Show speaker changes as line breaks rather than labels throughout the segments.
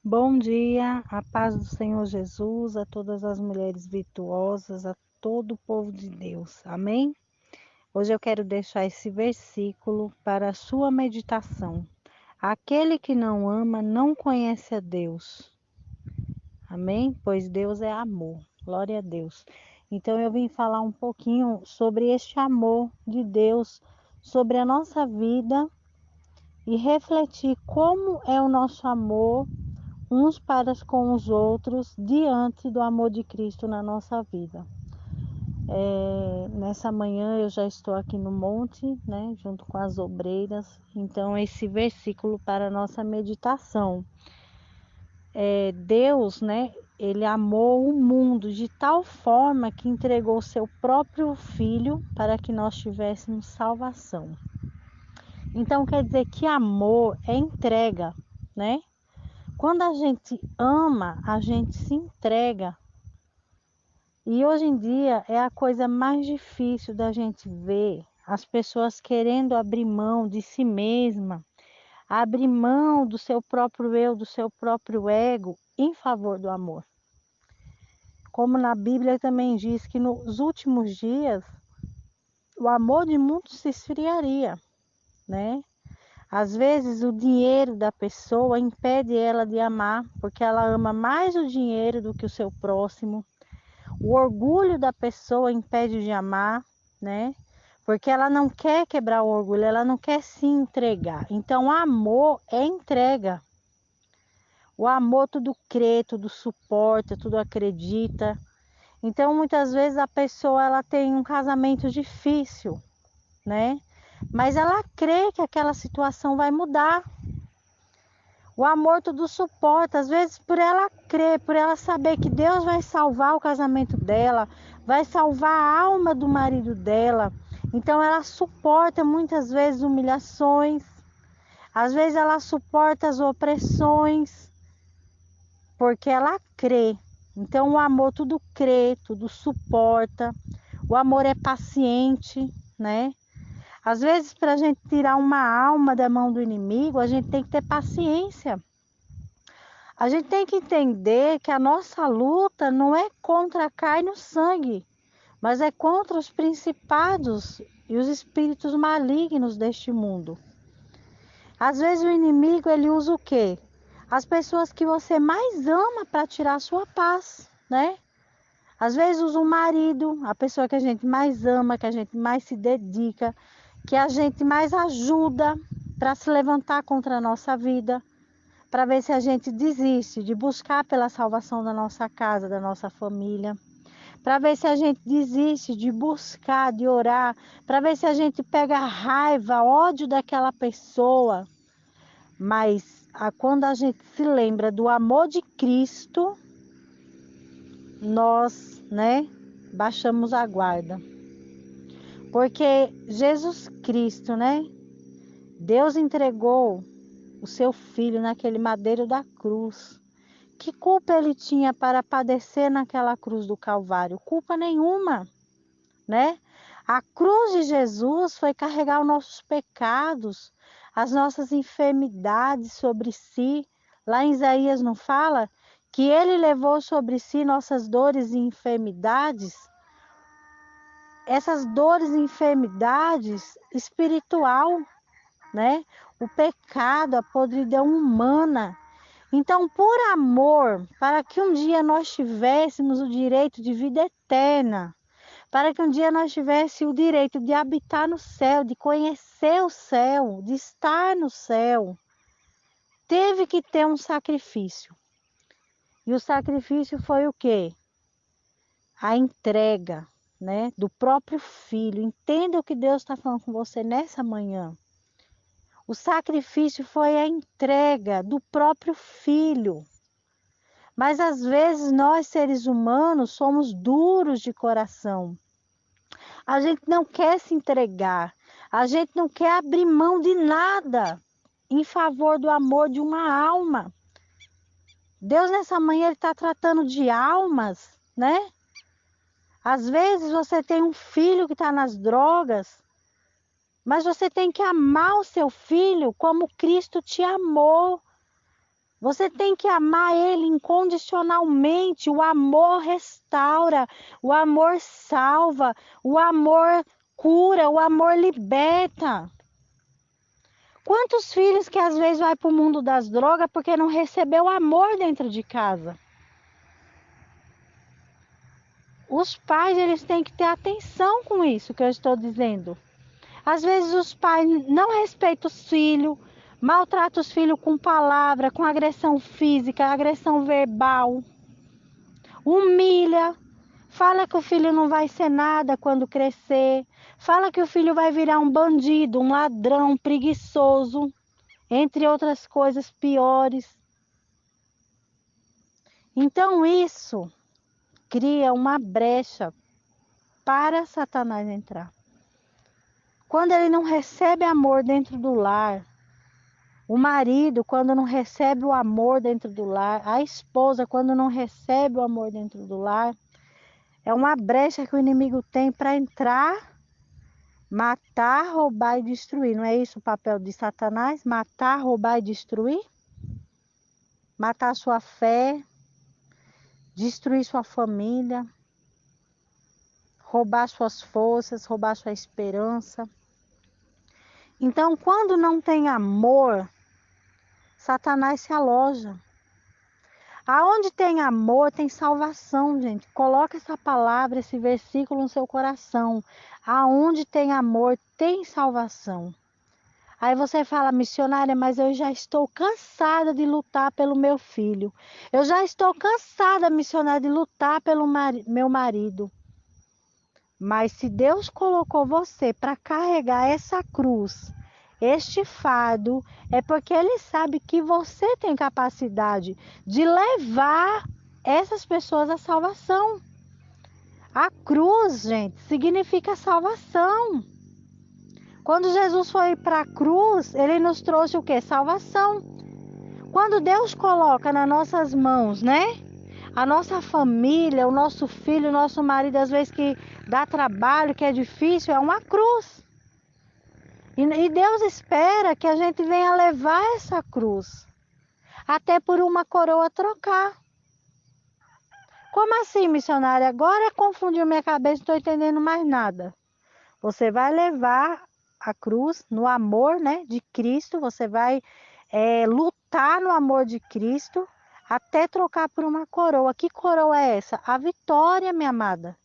Bom dia, a paz do Senhor Jesus, a todas as mulheres virtuosas, a todo o povo de Deus. Amém? Hoje eu quero deixar esse versículo para a sua meditação. Aquele que não ama não conhece a Deus. Amém? Pois Deus é amor. Glória a Deus. Então eu vim falar um pouquinho sobre este amor de Deus, sobre a nossa vida e refletir como é o nosso amor uns para com os outros diante do amor de Cristo na nossa vida. Nessa manhã eu já estou aqui no monte, né, junto com as obreiras, então esse versículo para a nossa meditação. Deus, né, ele amou o mundo de tal forma que entregou seu próprio Filho para que nós tivéssemos salvação. Então quer dizer que amor é entrega, né? Quando a gente ama, a gente se entrega. E hoje em dia é a coisa mais difícil da gente ver as pessoas querendo abrir mão de si mesma, abrir mão do seu próprio eu, do seu próprio ego, em favor do amor. Como na Bíblia também diz que nos últimos dias o amor de muitos se esfriaria, né? Às vezes o dinheiro da pessoa impede ela de amar, porque ela ama mais o dinheiro do que o seu próximo. O orgulho da pessoa impede de amar, né? Porque ela não quer quebrar o orgulho, ela não quer se entregar. Então, o amor é entrega. O amor tudo crê, tudo suporta, tudo acredita. Então, muitas vezes a pessoa ela tem um casamento difícil, né? Mas ela crê que aquela situação vai mudar. O amor tudo suporta, às vezes por ela crer, por ela saber que Deus vai salvar o casamento dela, vai salvar a alma do marido dela. Então ela suporta muitas vezes humilhações, às vezes ela suporta as opressões, porque ela crê. Então o amor tudo crê, tudo suporta. O amor é paciente, né? Às vezes para a gente tirar uma alma da mão do inimigo, a gente tem que ter paciência. A gente tem que entender que a nossa luta não é contra a carne e o sangue, mas é contra os principados e os espíritos malignos deste mundo. Às vezes o inimigo ele usa o quê? As pessoas que você mais ama para tirar a sua paz, né? Às vezes usa o marido, a pessoa que a gente mais ama, que a gente mais se dedica, que a gente mais ajuda para se levantar contra a nossa vida, para ver se a gente desiste de buscar pela salvação da nossa casa, da nossa família, para ver se a gente desiste de buscar, de orar, para ver se a gente pega raiva, ódio daquela pessoa. Mas quando a gente se lembra do amor de Cristo, nós, né, baixamos a guarda. Porque Jesus Cristo, né, Deus entregou o seu filho naquele madeiro da cruz. Que culpa ele tinha para padecer naquela cruz do Calvário? Culpa nenhuma, né? A cruz de Jesus foi carregar os nossos pecados, as nossas enfermidades sobre si. Lá em Isaías não fala que ele levou sobre si nossas dores e enfermidades? Essas dores e enfermidades espiritual, né? O pecado, a podridão humana. Então, por amor, para que um dia nós tivéssemos o direito de vida eterna, para que um dia nós tivéssemos o direito de habitar no céu, de conhecer o céu, de estar no céu, teve que ter um sacrifício. E o sacrifício foi o quê? A entrega, né, do próprio filho. Entenda o que Deus está falando com você nessa manhã. O sacrifício foi a entrega do próprio filho. Mas às vezes nós, seres humanos, somos duros de coração. A gente não quer se entregar. A gente não quer abrir mão de nada em favor do amor de uma alma. Deus nessa manhã ele está tratando de almas, né? Às vezes você tem um filho que está nas drogas, mas você tem que amar o seu filho como Cristo te amou. Você tem que amar ele incondicionalmente. O amor restaura, o amor salva, o amor cura, o amor liberta. Quantos filhos que às vezes vai para o mundo das drogas porque não recebeu amor dentro de casa? Os pais, eles têm que ter atenção com isso que eu estou dizendo. Às vezes os pais não respeitam os filhos, maltratam os filhos com palavra, com agressão física, agressão verbal, humilha, fala que o filho não vai ser nada quando crescer, fala que o filho vai virar um bandido, um ladrão, um preguiçoso, entre outras coisas piores. Então isso cria uma brecha para Satanás entrar. Quando ele não recebe amor dentro do lar, o marido, quando não recebe o amor dentro do lar, a esposa, quando não recebe o amor dentro do lar, é uma brecha que o inimigo tem para entrar, matar, roubar e destruir. Não é isso o papel de Satanás? Matar, roubar e destruir? Matar sua fé, destruir sua família, roubar suas forças, roubar sua esperança. Então, quando não tem amor, Satanás se aloja. Aonde tem amor, tem salvação, gente. Coloca essa palavra, esse versículo no seu coração. Aonde tem amor, tem salvação. Aí você fala, missionária, mas eu já estou cansada de lutar pelo meu filho. Eu já estou cansada, missionária, de lutar pelo meu marido. Mas se Deus colocou você para carregar essa cruz, este fardo, é porque Ele sabe que você tem capacidade de levar essas pessoas à salvação. A cruz, gente, significa salvação. Quando Jesus foi para a cruz, Ele nos trouxe o quê? Salvação. Quando Deus coloca nas nossas mãos, né? A nossa família, o nosso filho, o nosso marido, às vezes que dá trabalho, que é difícil, é uma cruz. E Deus espera que a gente venha levar essa cruz, até por uma coroa trocar. Como assim, missionária? Agora confundiu minha cabeça, não estou entendendo mais nada. Você vai levar a cruz no amor, né, de Cristo, você vai lutar no amor de Cristo, até trocar por uma coroa. Que coroa é essa? A vitória, minha amada.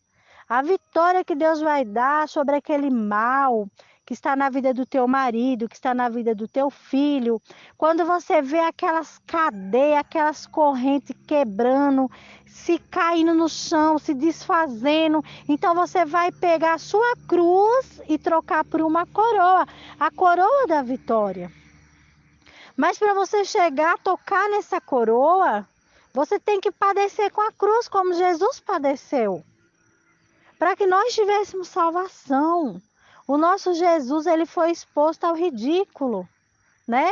A vitória que Deus vai dar sobre aquele mal que está na vida do teu marido, que está na vida do teu filho. Quando você vê aquelas cadeias, aquelas correntes quebrando, se caindo no chão, se desfazendo, então você vai pegar a sua cruz e trocar por uma coroa, a coroa da vitória. Mas para você chegar a tocar nessa coroa, você tem que padecer com a cruz, como Jesus padeceu. Para que nós tivéssemos salvação. O nosso Jesus, ele foi exposto ao ridículo, né?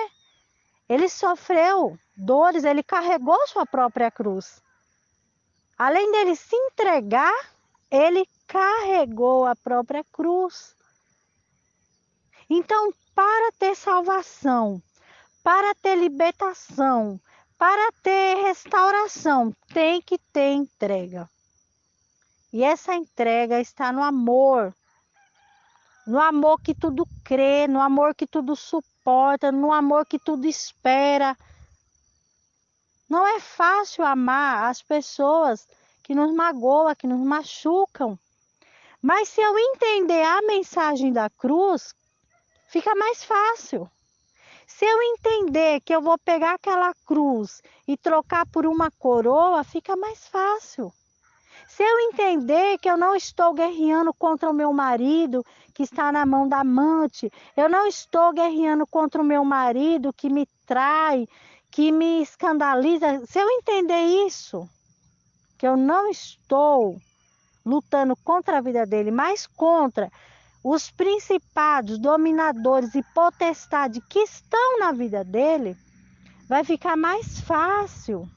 Ele sofreu dores, ele carregou sua própria cruz. Além dele se entregar, ele carregou a própria cruz. Então, para ter salvação, para ter libertação, para ter restauração, tem que ter entrega. E essa entrega está no amor que tudo crê, no amor que tudo suporta, no amor que tudo espera. Não é fácil amar as pessoas que nos magoam, que nos machucam. Mas se eu entender a mensagem da cruz, fica mais fácil. Se eu entender que eu vou pegar aquela cruz e trocar por uma coroa, fica mais fácil. Se eu entender que eu não estou guerreando contra o meu marido que está na mão da amante, eu não estou guerreando contra o meu marido que me trai, que me escandaliza, se eu entender isso, que eu não estou lutando contra a vida dele, mas contra os principados, dominadores e potestades que estão na vida dele, vai ficar mais fácil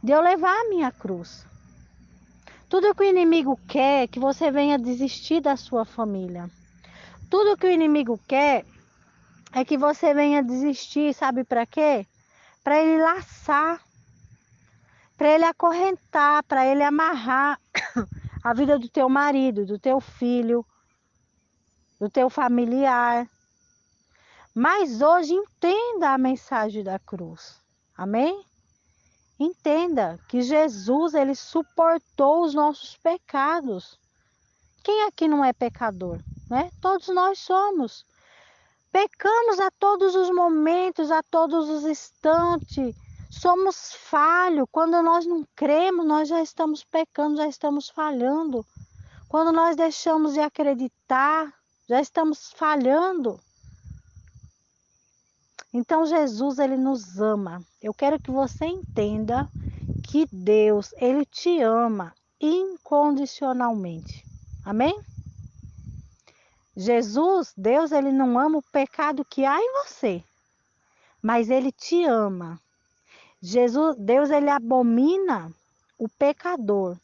de eu levar a minha cruz. Tudo que o inimigo quer é que você venha desistir da sua família. Tudo que o inimigo quer é que você venha desistir, sabe para quê? para ele laçar, para ele acorrentar, para ele amarrar a vida do teu marido, do teu filho, do teu familiar. Mas hoje entenda a mensagem da cruz. Amém? Entenda que Jesus, ele suportou os nossos pecados. Quem aqui não é pecador, né? Todos nós somos. Pecamos a todos os momentos, a todos os instantes. Somos falhos. Quando nós não cremos, nós já estamos pecando, já estamos falhando. Quando nós deixamos de acreditar, já estamos falhando. Então Jesus, ele nos ama. Eu quero que você entenda que Deus, ele te ama incondicionalmente. Amém? Jesus, Deus, ele não ama o pecado que há em você, mas ele te ama. Deus, ele abomina o pecador.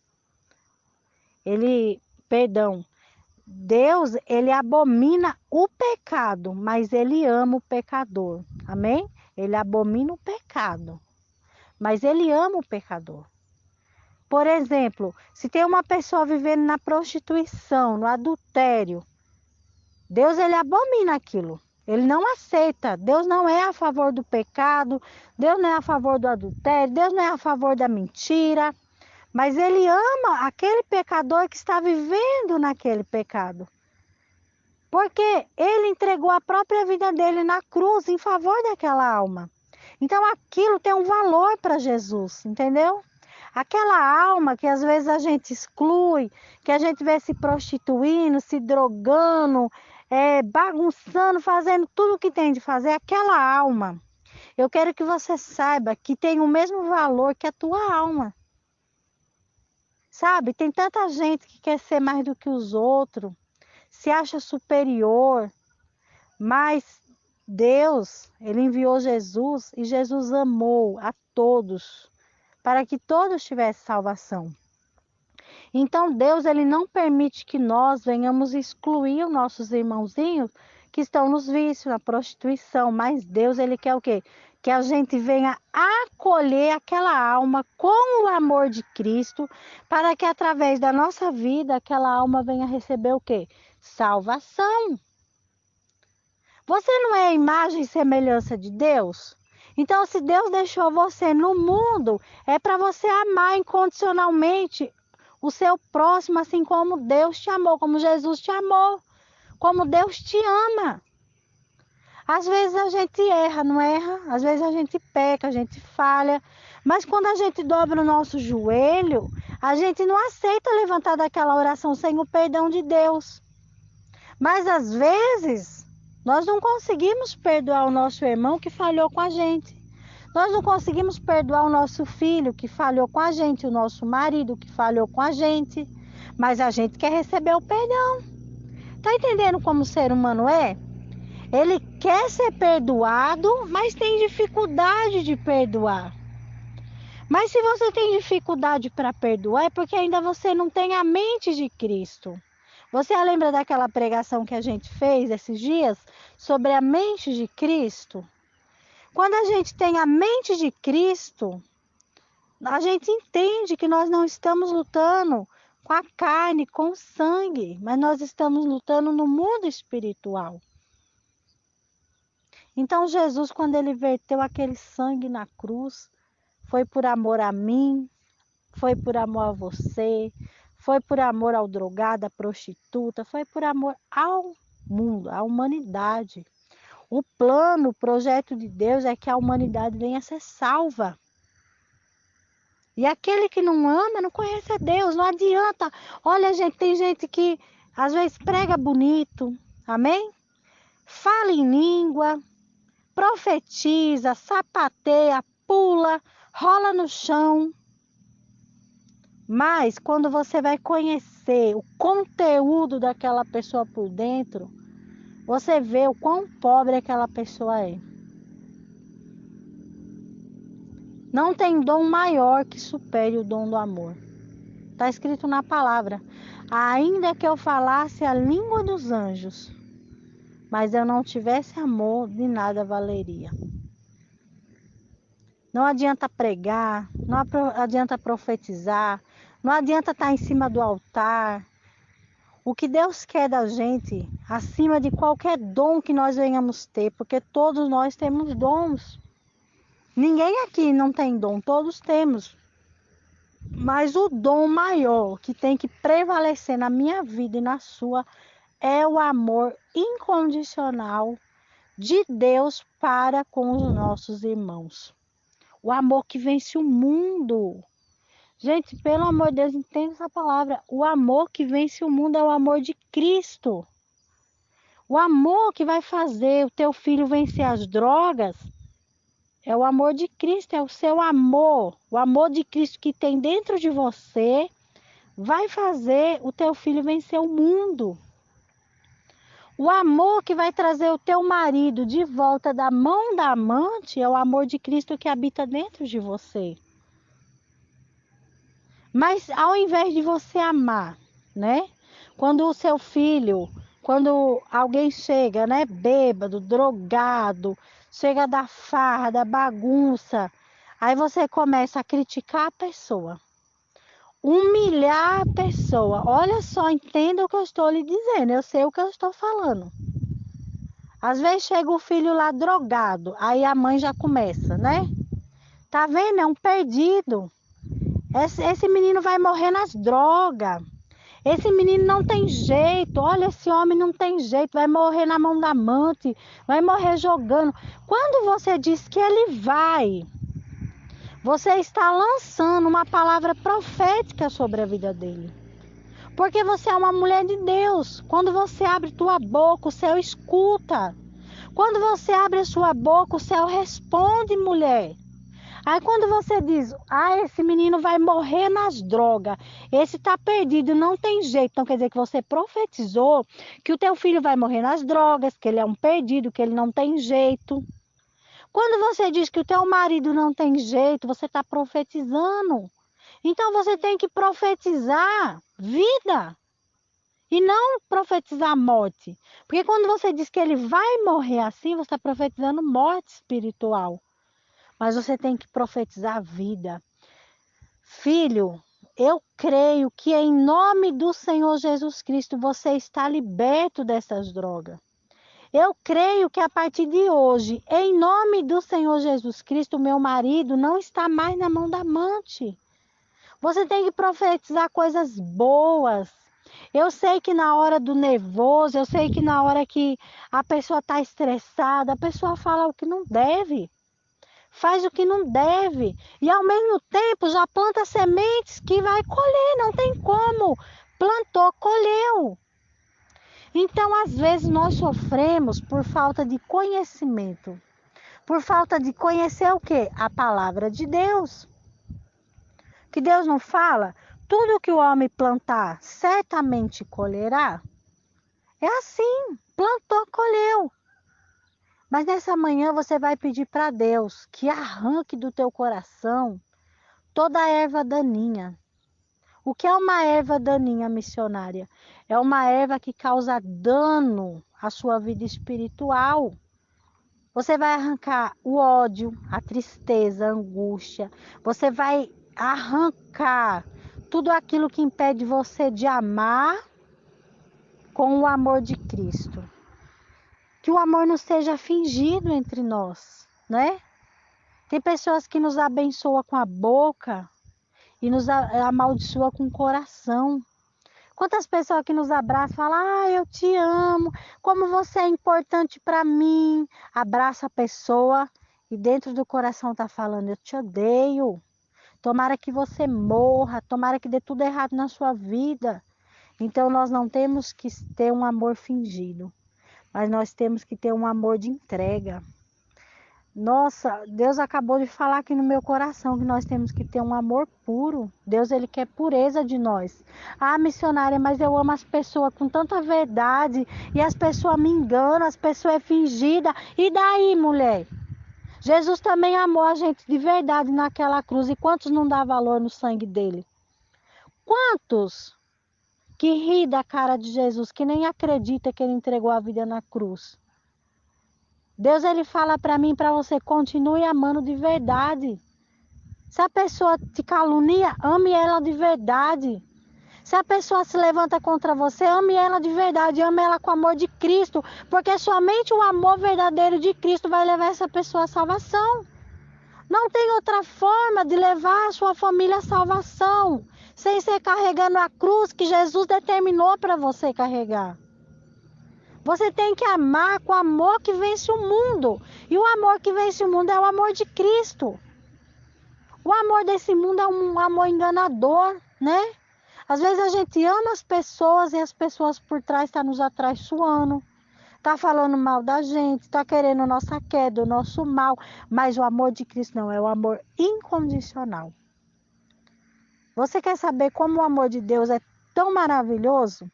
Deus, ele abomina o pecado, mas ele ama o pecador. Amém? Ele abomina o pecado, mas ele ama o pecador. Por exemplo, se tem uma pessoa vivendo na prostituição, no adultério, Deus, ele abomina aquilo. Ele não aceita. Deus não é a favor do pecado, Deus não é a favor do adultério, Deus não é a favor da mentira. Mas ele ama aquele pecador que está vivendo naquele pecado. Porque ele entregou a própria vida dele na cruz em favor daquela alma. Então aquilo tem um valor para Jesus, entendeu? Aquela alma que às vezes a gente exclui, que a gente vê se prostituindo, se drogando, bagunçando, fazendo tudo o que tem de fazer, aquela alma. Eu quero que você saiba que tem o mesmo valor que a tua alma. Sabe, tem tanta gente que quer ser mais do que os outros, se acha superior, mas Deus, ele enviou Jesus e Jesus amou a todos, para que todos tivessem salvação. Então Deus, ele não permite que nós venhamos excluir os nossos irmãozinhos que estão nos vícios, na prostituição, mas Deus, ele quer o quê? Que a gente venha acolher aquela alma com o amor de Cristo, para que através da nossa vida, aquela alma venha receber o quê? Salvação. Você não é a imagem e semelhança de Deus? Então, se Deus deixou você no mundo, é para você amar incondicionalmente o seu próximo, assim como Deus te amou, como Jesus te amou, como Deus te ama. Às vezes a gente erra, não erra? Às vezes a gente peca, a gente falha. Mas quando a gente dobra o nosso joelho, a gente não aceita levantar daquela oração sem o perdão de Deus. Mas às vezes nós não conseguimos perdoar o nosso irmão que falhou com a gente. Nós não conseguimos perdoar o nosso filho que falhou com a gente, o nosso marido que falhou com a gente. Mas a gente quer receber o perdão. Tá entendendo como o ser humano é? Ele quer ser perdoado, mas tem dificuldade de perdoar. Mas se você tem dificuldade para perdoar, é porque ainda você não tem a mente de Cristo. Você lembra daquela pregação que a gente fez esses dias sobre a mente de Cristo? Quando a gente tem a mente de Cristo, a gente entende que nós não estamos lutando com a carne, com o sangue, mas nós estamos lutando no mundo espiritual. Então Jesus, quando ele verteu aquele sangue na cruz, foi por amor a mim, foi por amor a você, foi por amor ao drogado, à prostituta, foi por amor ao mundo, à humanidade. O plano, o projeto de Deus é que a humanidade venha a ser salva. E aquele que não ama, não conhece a Deus, não adianta. Olha, gente, tem gente que às vezes prega bonito, amém? Fala em língua, profetiza, sapateia, pula, rola no chão. Mas quando você vai conhecer o conteúdo daquela pessoa por dentro, você vê o quão pobre aquela pessoa é. Não tem dom maior que supere o dom do amor. Está escrito na palavra: ainda que eu falasse a língua dos anjos, mas eu não tivesse amor, de nada valeria. Não adianta pregar, não adianta profetizar, não adianta estar em cima do altar. O que Deus quer da gente, acima de qualquer dom que nós venhamos ter, porque todos nós temos dons. Ninguém aqui não tem dom, todos temos. Mas o dom maior que tem que prevalecer na minha vida e na sua é o amor incondicional de Deus para com os nossos irmãos. O amor que vence o mundo. Gente, pelo amor de Deus, entenda essa palavra. O amor que vence o mundo é o amor de Cristo. O amor que vai fazer o teu filho vencer as drogas é o amor de Cristo, é o seu amor. O amor de Cristo que tem dentro de você vai fazer o teu filho vencer o mundo. O amor que vai trazer o teu marido de volta da mão da amante é o amor de Cristo que habita dentro de você. Mas ao invés de você amar, né? Quando o seu filho, quando alguém chega, né, bêbado, drogado, chega da farra, da bagunça, aí você começa a criticar a pessoa, humilhar a pessoa. Olha só, entenda o que eu estou lhe dizendo, eu sei o que eu estou falando. Às vezes chega o filho lá drogado, aí a mãe já começa, né? Tá vendo? É um perdido. Esse menino vai morrer nas drogas. Esse menino não tem jeito. Olha, esse homem não tem jeito. Vai morrer na mão da amante. Vai morrer jogando. Quando você diz que ele vai, você está lançando uma palavra profética sobre a vida dele. Porque você é uma mulher de Deus. Quando você abre tua boca, o céu escuta. Quando você abre a sua boca, o céu responde, mulher. Aí quando você diz, esse menino vai morrer nas drogas, esse tá perdido, não tem jeito. Então quer dizer que você profetizou que o teu filho vai morrer nas drogas, que ele é um perdido, que ele não tem jeito. Quando você diz que o teu marido não tem jeito, você está profetizando. Então você tem que profetizar vida e não profetizar morte. Porque quando você diz que ele vai morrer assim, você está profetizando morte espiritual. Mas você tem que profetizar a vida. Filho, eu creio que em nome do Senhor Jesus Cristo você está liberto dessas drogas. Eu creio que a partir de hoje, em nome do Senhor Jesus Cristo, meu marido não está mais na mão da amante. Você tem que profetizar coisas boas. Eu sei que na hora do nervoso, eu sei que na hora que a pessoa está estressada, a pessoa fala o que não deve. Faz o que não deve e ao mesmo tempo já planta sementes que vai colher, não tem como. Plantou, colheu. Então, às vezes nós sofremos por falta de conhecimento. Por falta de conhecer o quê? A palavra de Deus. Que Deus não fala, tudo que o homem plantar, certamente colherá. É assim, plantou, colheu. Mas nessa manhã você vai pedir para Deus que arranque do teu coração toda a erva daninha. O que é uma erva daninha, missionária? É uma erva que causa dano à sua vida espiritual. Você vai arrancar o ódio, a tristeza, a angústia. Você vai arrancar tudo aquilo que impede você de amar com o amor de Cristo. Que o amor não seja fingido entre nós, né? Tem pessoas que nos abençoam com a boca e nos amaldiçoa com o coração. Quantas pessoas que nos abraçam falam, eu te amo, como você é importante para mim. Abraça a pessoa e dentro do coração tá falando, eu te odeio. Tomara que você morra, tomara que dê tudo errado na sua vida. Então nós não temos que ter um amor fingido, mas nós temos que ter um amor de entrega. Nossa, Deus acabou de falar aqui no meu coração que nós temos que ter um amor puro. Deus, ele quer pureza de nós. Missionária, mas eu amo as pessoas com tanta verdade e as pessoas me enganam, as pessoas é fingida. E daí, mulher? Jesus também amou a gente de verdade naquela cruz. E quantos não dá valor no sangue dele? Quantos que ri da cara de Jesus, que nem acredita que ele entregou a vida na cruz? Deus, ele fala para mim, para você, continue amando de verdade. Se a pessoa te calunia, ame ela de verdade. Se a pessoa se levanta contra você, ame ela de verdade, ame ela com o amor de Cristo, porque somente o amor verdadeiro de Cristo vai levar essa pessoa à salvação. Não tem outra forma de levar a sua família à salvação, sem ser carregando a cruz que Jesus determinou para você carregar. Você tem que amar com o amor que vence o mundo. E o amor que vence o mundo é o amor de Cristo. O amor desse mundo é um amor enganador, né? Às vezes a gente ama as pessoas e as pessoas por trás estão nos atraiçoando, tá falando mal da gente, tá querendo nossa queda, o nosso mal. Mas o amor de Cristo não, é o amor incondicional. Você quer saber como o amor de Deus é tão maravilhoso?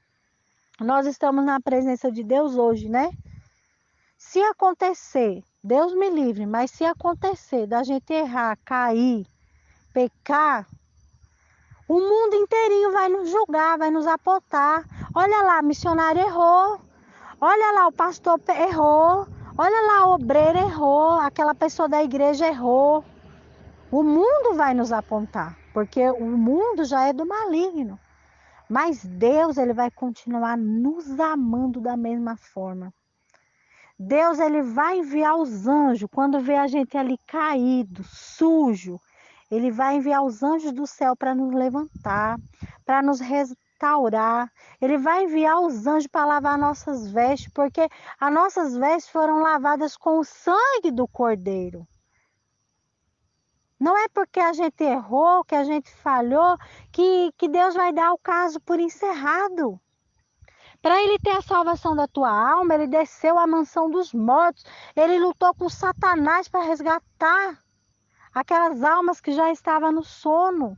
Nós estamos na presença de Deus hoje, né? Se acontecer, Deus me livre, mas se acontecer da gente errar, cair, pecar, o mundo inteirinho vai nos julgar, vai nos apontar. Olha lá, a missionária errou. Olha lá, o pastor errou. Olha lá, o obreiro errou. Aquela pessoa da igreja errou. O mundo vai nos apontar, porque o mundo já é do maligno. Mas Deus, ele vai continuar nos amando da mesma forma. Deus, ele vai enviar os anjos quando vê a gente ali caído, sujo. Ele vai enviar os anjos do céu para nos levantar, para nos restaurar. Ele vai enviar os anjos para lavar nossas vestes, porque as nossas vestes foram lavadas com o sangue do Cordeiro. Não é porque a gente errou, que a gente falhou, que Deus vai dar o caso por encerrado. Para ele ter a salvação da tua alma, ele desceu à mansão dos mortos. Ele lutou com Satanás para resgatar aquelas almas que já estavam no sono.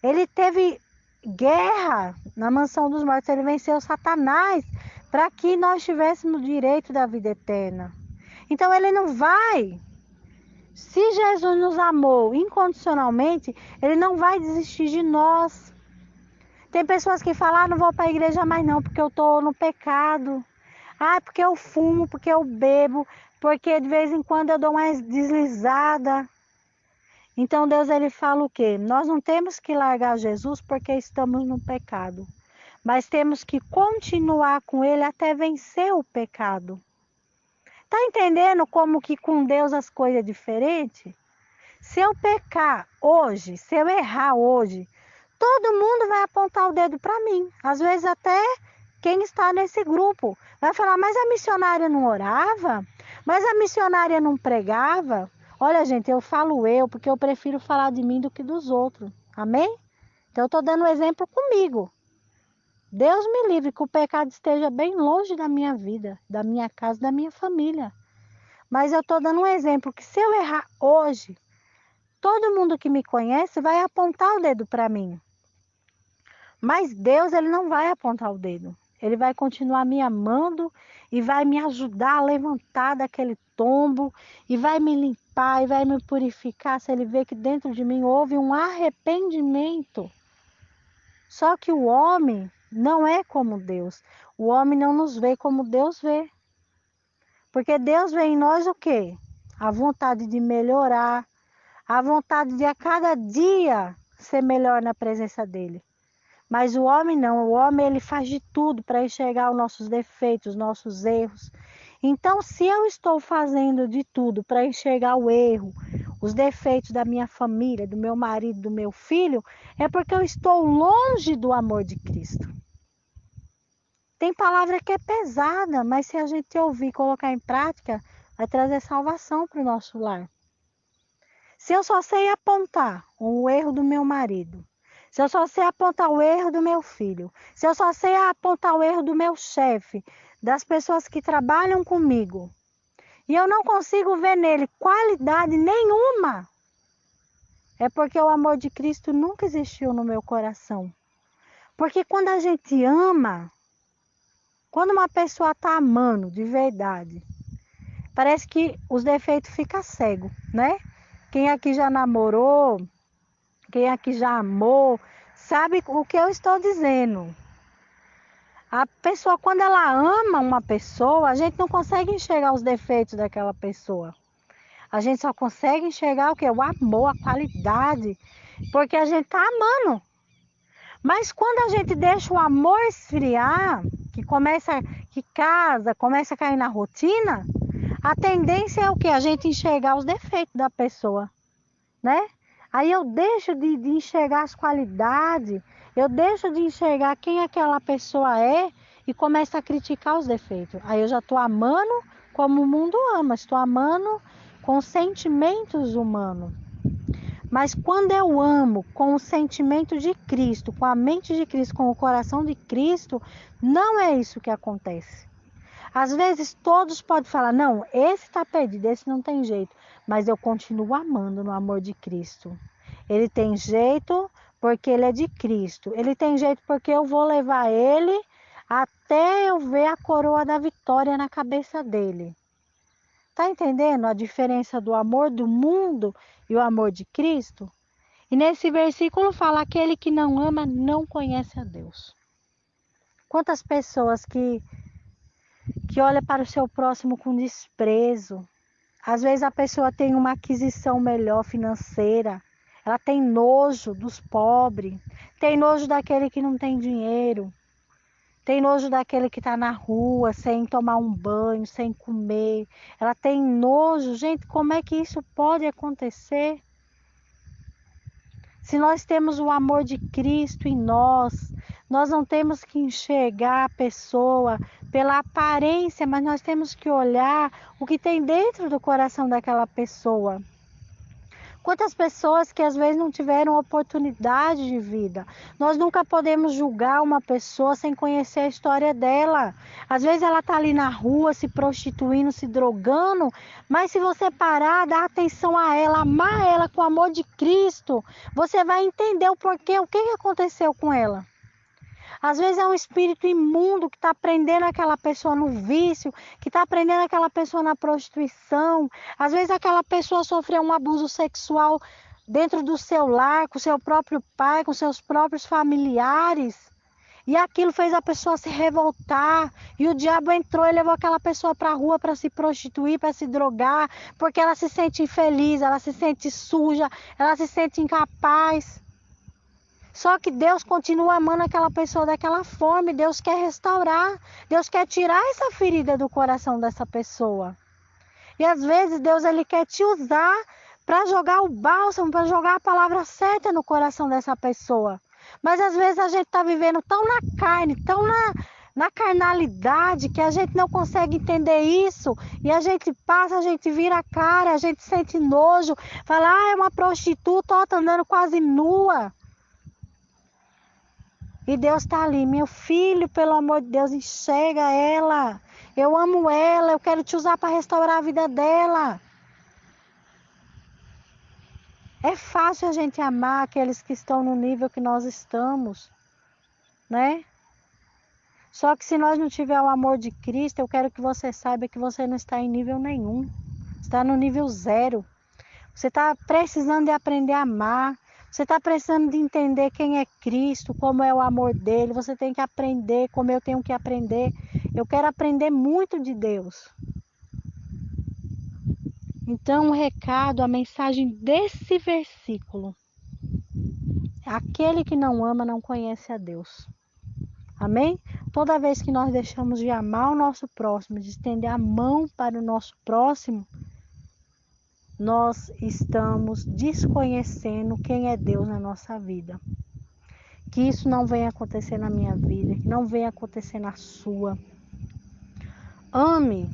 Ele teve guerra na mansão dos mortos. Ele venceu Satanás para que nós tivéssemos direito da vida eterna. Então ele não vai. Se Jesus nos amou incondicionalmente, ele não vai desistir de nós. Tem pessoas que falam, não vou para a igreja mais não, porque eu estou no pecado. Porque eu fumo, porque eu bebo, porque de vez em quando eu dou uma deslizada. Então Deus, ele fala o quê? Nós não temos que largar Jesus porque estamos no pecado. Mas temos que continuar com ele até vencer o pecado. Tá entendendo como que com Deus as coisas é diferentes? Se eu pecar hoje, se eu errar hoje, todo mundo vai apontar o dedo para mim. Às vezes até quem está nesse grupo vai falar, mas a missionária não orava? Mas a missionária não pregava? Olha, gente, eu falo porque eu prefiro falar de mim do que dos outros. Amém? Então eu estou dando um exemplo comigo. Deus me livre que o pecado esteja bem longe da minha vida, da minha casa, da minha família. Mas eu estou dando um exemplo que se eu errar hoje, todo mundo que me conhece vai apontar o dedo para mim. Mas Deus, ele não vai apontar o dedo. Ele vai continuar me amando e vai me ajudar a levantar daquele tombo e vai me limpar e vai me purificar se ele vê que dentro de mim houve um arrependimento. Só que o homem não é como Deus. O homem não nos vê como Deus vê. Porque Deus vê em nós o quê? A vontade de melhorar, a vontade de a cada dia ser melhor na presença dele. Mas o homem não, o homem ele faz de tudo para enxergar os nossos defeitos, os nossos erros. Então, se eu estou fazendo de tudo para enxergar o erro, os defeitos da minha família, do meu marido, do meu filho, é porque eu estou longe do amor de Cristo. Tem palavra que é pesada, mas se a gente ouvir e colocar em prática, vai trazer salvação para o nosso lar. Se eu só sei apontar o erro do meu marido, se eu só sei apontar o erro do meu filho, se eu só sei apontar o erro do meu chefe, das pessoas que trabalham comigo, e eu não consigo ver nele qualidade nenhuma, é porque o amor de Cristo nunca existiu no meu coração. Porque quando a gente ama, quando uma pessoa está amando de verdade, parece que os defeitos ficam cegos, né? Quem aqui já namorou, quem aqui já amou, sabe o que eu estou dizendo. A pessoa, quando ela ama uma pessoa, a gente não consegue enxergar os defeitos daquela pessoa. A gente só consegue enxergar o quê? O amor, a qualidade, porque a gente tá amando. Mas quando a gente deixa o amor esfriar, que casa, começa a cair na rotina, a tendência é o quê? A gente enxergar os defeitos da pessoa, né? Aí eu deixo de enxergar as qualidades, eu deixo de enxergar quem aquela pessoa é e começo a criticar os defeitos. Aí eu já estou amando como o mundo ama, estou amando com sentimentos humanos. Mas quando eu amo com o sentimento de Cristo, com a mente de Cristo, com o coração de Cristo, não é isso que acontece. Às vezes todos podem falar, não, esse está perdido, esse não tem jeito. Mas eu continuo amando no amor de Cristo. Ele tem jeito porque ele é de Cristo. Ele tem jeito porque eu vou levar ele até eu ver a coroa da vitória na cabeça dele. Tá entendendo a diferença do amor do mundo e o amor de Cristo? E nesse versículo fala, aquele que não ama não conhece a Deus. Quantas pessoas que olham para o seu próximo com desprezo. Às vezes a pessoa tem uma aquisição melhor financeira, ela tem nojo dos pobres, tem nojo daquele que não tem dinheiro, tem nojo daquele que está na rua sem tomar um banho, sem comer. Ela tem nojo. Gente, como é que isso pode acontecer? Se nós temos o amor de Cristo em nós, nós não temos que enxergar a pessoa pela aparência, mas nós temos que olhar o que tem dentro do coração daquela pessoa. Quantas pessoas que às vezes não tiveram oportunidade de vida. Nós nunca podemos julgar uma pessoa sem conhecer a história dela. Às vezes ela está ali na rua se prostituindo, se drogando, mas se você parar, dar atenção a ela, amar ela com o amor de Cristo, você vai entender o porquê, o que aconteceu com ela. Às vezes é um espírito imundo que está prendendo aquela pessoa no vício, que está prendendo aquela pessoa na prostituição. Às vezes aquela pessoa sofreu um abuso sexual dentro do seu lar, com seu próprio pai, com seus próprios familiares. E aquilo fez a pessoa se revoltar. E o diabo entrou e levou aquela pessoa para a rua para se prostituir, para se drogar, porque ela se sente infeliz, ela se sente suja, ela se sente incapaz. Só que Deus continua amando aquela pessoa daquela forma e Deus quer restaurar. Deus quer tirar essa ferida do coração dessa pessoa. E às vezes Deus ele quer te usar para jogar o bálsamo, para jogar a palavra certa no coração dessa pessoa. Mas às vezes a gente está vivendo tão na carne, tão na carnalidade, que a gente não consegue entender isso. E a gente passa, a gente vira a cara, a gente sente nojo. Fala, é uma prostituta, ó, tá andando quase nua. E Deus está ali, meu filho, pelo amor de Deus, enxerga ela. Eu amo ela, eu quero te usar para restaurar a vida dela. É fácil a gente amar aqueles que estão no nível que nós estamos, né? Só que se nós não tiver o amor de Cristo, eu quero que você saiba que você não está em nível nenhum. Está no nível 0. Você está precisando de aprender a amar. Você está precisando de entender quem é Cristo, como é o amor dele. Você tem que aprender como eu tenho que aprender. Eu quero aprender muito de Deus. Então, o recado, a mensagem desse versículo: aquele que não ama não conhece a Deus. Amém? Toda vez que nós deixamos de amar o nosso próximo, de estender a mão para o nosso próximo, nós estamos desconhecendo quem é Deus na nossa vida. Que isso não venha acontecer na minha vida, que não venha acontecer na sua. Ame.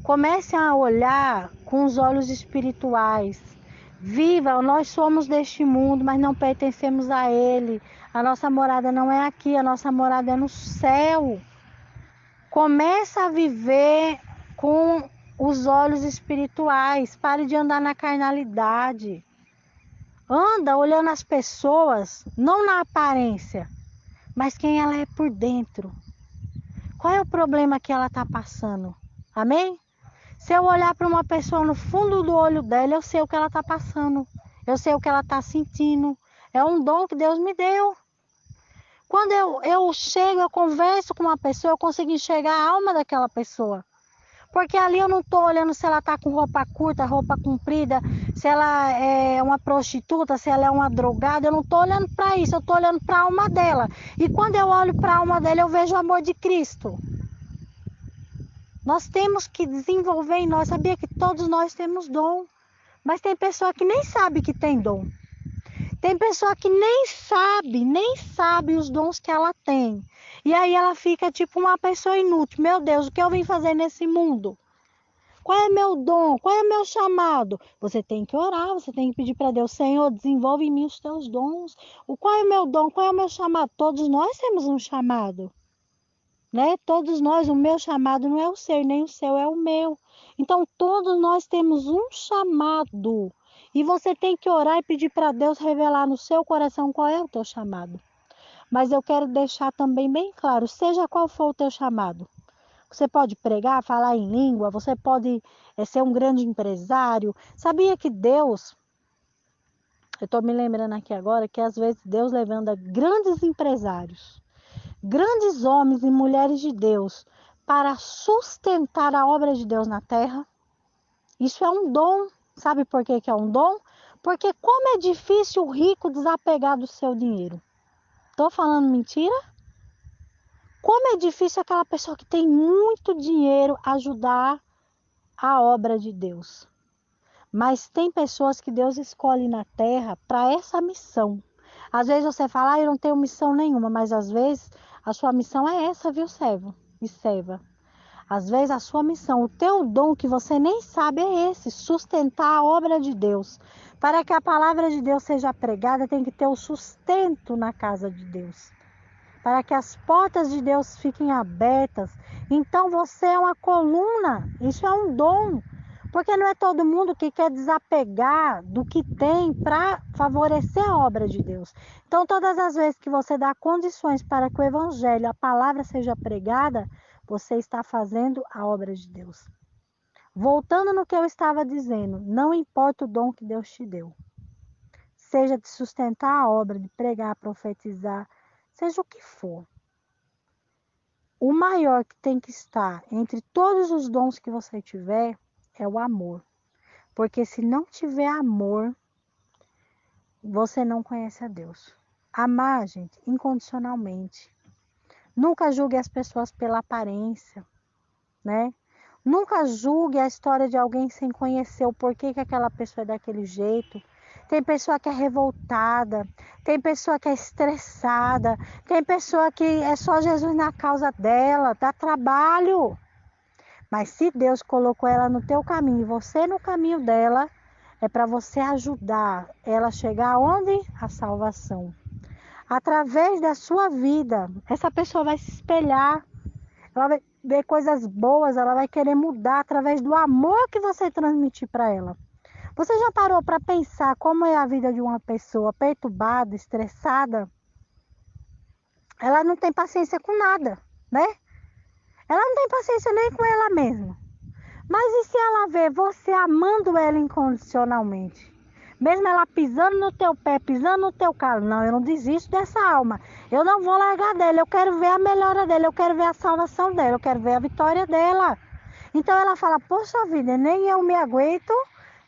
Comece a olhar com os olhos espirituais. Viva, nós somos deste mundo, mas não pertencemos a ele. A nossa morada não é aqui, a nossa morada é no céu. Comece a viver com os olhos espirituais. Pare de andar na carnalidade. Anda olhando as pessoas, não na aparência, mas quem ela é por dentro. Qual é o problema que ela está passando? Amém? Se eu olhar para uma pessoa no fundo do olho dela, eu sei o que ela está passando. Eu sei o que ela está sentindo. É um dom que Deus me deu. Quando eu chego, eu converso com uma pessoa, eu consigo enxergar a alma daquela pessoa. Porque ali eu não estou olhando se ela está com roupa curta, roupa comprida, se ela é uma prostituta, se ela é uma drogada. Eu não estou olhando para isso, eu estou olhando para a alma dela. E quando eu olho para a alma dela, eu vejo o amor de Cristo. Nós temos que desenvolver em nós. Sabia que todos nós temos dom, mas tem pessoa que nem sabe que tem dom. Tem pessoa que nem sabe os dons que ela tem. E aí ela fica tipo uma pessoa inútil. Meu Deus, o que eu vim fazer nesse mundo? Qual é meu dom? Qual é meu chamado? Você tem que orar, você tem que pedir para Deus, Senhor, desenvolve em mim os teus dons. Qual é o meu dom? Qual é o meu chamado? Todos nós temos um chamado, né? Todos nós, o meu chamado não é o seu, nem o seu é o meu. Então, todos nós temos um chamado. E você tem que orar e pedir para Deus revelar no seu coração qual é o teu chamado. Mas eu quero deixar também bem claro, seja qual for o teu chamado. Você pode pregar, falar em língua, você pode ser um grande empresário. Sabia que Deus, eu estou me lembrando aqui agora, que às vezes Deus levanta grandes empresários, grandes homens e mulheres de Deus para sustentar a obra de Deus na terra. Isso é um dom. Sabe por que é um dom? Porque como é difícil o rico desapegar do seu dinheiro. Estou falando mentira? Como é difícil aquela pessoa que tem muito dinheiro ajudar a obra de Deus. Mas tem pessoas que Deus escolhe na terra para essa missão. Às vezes você fala, eu não tenho missão nenhuma, mas às vezes a sua missão é essa, viu, servo e serva? Às vezes a sua missão, o teu dom que você nem sabe é esse, sustentar a obra de Deus. Para que a palavra de Deus seja pregada, tem que ter o sustento na casa de Deus. Para que as portas de Deus fiquem abertas. Então você é uma coluna, isso é um dom. Porque não é todo mundo que quer desapegar do que tem para favorecer a obra de Deus. Então, todas as vezes que você dá condições para que o evangelho, a palavra seja pregada, você está fazendo a obra de Deus. Voltando no que eu estava dizendo, não importa o dom que Deus te deu. Seja de sustentar a obra, de pregar, profetizar, seja o que for. O maior que tem que estar entre todos os dons que você tiver é o amor. Porque se não tiver amor, você não conhece a Deus. Amar, gente, incondicionalmente. Nunca julgue as pessoas pela aparência, né? Nunca julgue a história de alguém sem conhecer o porquê que aquela pessoa é daquele jeito. Tem pessoa que é revoltada, tem pessoa que é estressada, tem pessoa que é só Jesus na causa dela, dá trabalho. Mas se Deus colocou ela no teu caminho e você no caminho dela, é para você ajudar ela a chegar aonde? A salvação. Através da sua vida, essa pessoa vai se espelhar, ela vai ver coisas boas, ela vai querer mudar através do amor que você transmitir para ela. Você já parou para pensar como é a vida de uma pessoa perturbada, estressada? Ela não tem paciência com nada, né? Ela não tem paciência nem com ela mesma. Mas e se ela vê você amando ela incondicionalmente? Mesmo ela pisando no teu pé, pisando no teu calo. Não, eu não desisto dessa alma. Eu não vou largar dela. Eu quero ver a melhora dela. Eu quero ver a salvação dela. Eu quero ver a vitória dela. Então ela fala, poxa vida, nem eu me aguento.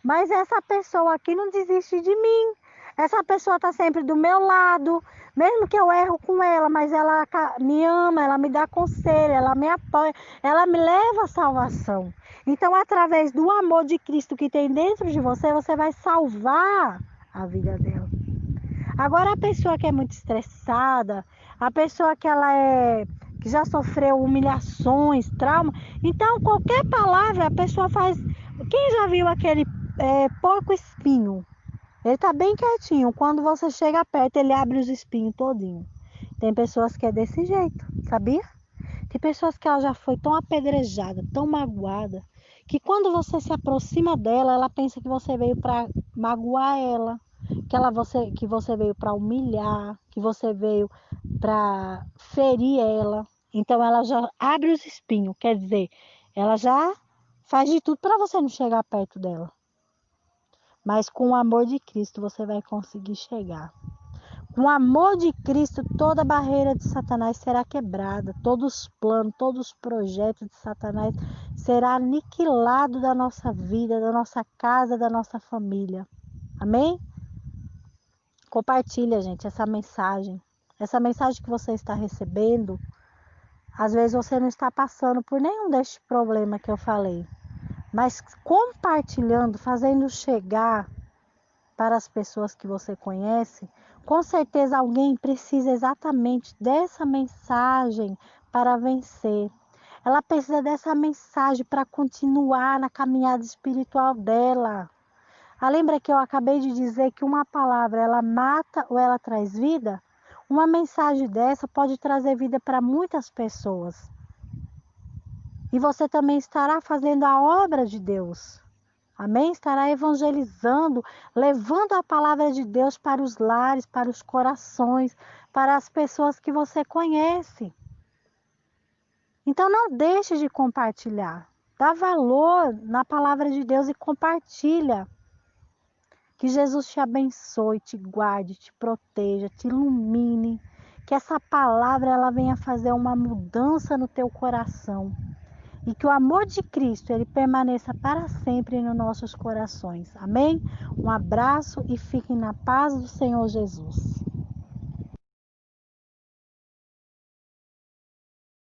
Mas essa pessoa aqui não desiste de mim. Essa pessoa está sempre do meu lado. Mesmo que eu erro com ela, mas ela me ama, ela me dá conselho, ela me apoia. Ela me leva à salvação. Então, através do amor de Cristo que tem dentro de você, você vai salvar a vida dela. Agora, a pessoa que é muito estressada, a pessoa que já sofreu humilhações, trauma, então qualquer palavra a pessoa faz. Quem já viu aquele porco espinho? Ele está bem quietinho. Quando você chega perto, ele abre os espinhos todinho. Tem pessoas que é desse jeito, sabia? Tem pessoas que ela já foi tão apedrejada, tão magoada, que quando você se aproxima dela, ela pensa que você veio para magoar ela, que você veio para humilhar, que você veio para ferir ela. Então ela já abre os espinhos, quer dizer, ela já faz de tudo para você não chegar perto dela. Mas com o amor de Cristo você vai conseguir chegar. Com o amor de Cristo, toda barreira de Satanás será quebrada, todos os planos, todos os projetos de Satanás será aniquilado da nossa vida, da nossa casa, da nossa família. Amém? Compartilha, gente, essa mensagem. Essa mensagem que você está recebendo, às vezes você não está passando por nenhum destes problemas que eu falei, mas compartilhando, fazendo chegar para as pessoas que você conhece, com certeza alguém precisa exatamente dessa mensagem para vencer. Ela precisa dessa mensagem para continuar na caminhada espiritual dela. Lembra que eu acabei de dizer que uma palavra ela mata ou ela traz vida? Uma mensagem dessa pode trazer vida para muitas pessoas. E você também estará fazendo a obra de Deus. Amém? Estará evangelizando, levando a palavra de Deus para os lares, para os corações, para as pessoas que você conhece. Então não deixe de compartilhar. Dá valor na palavra de Deus e compartilha. Que Jesus te abençoe, te guarde, te proteja, te ilumine. Que essa palavra ela venha fazer uma mudança no teu coração. E que o amor de Cristo ele permaneça para sempre nos nossos corações. Amém? Um abraço e fiquem na paz do Senhor Jesus.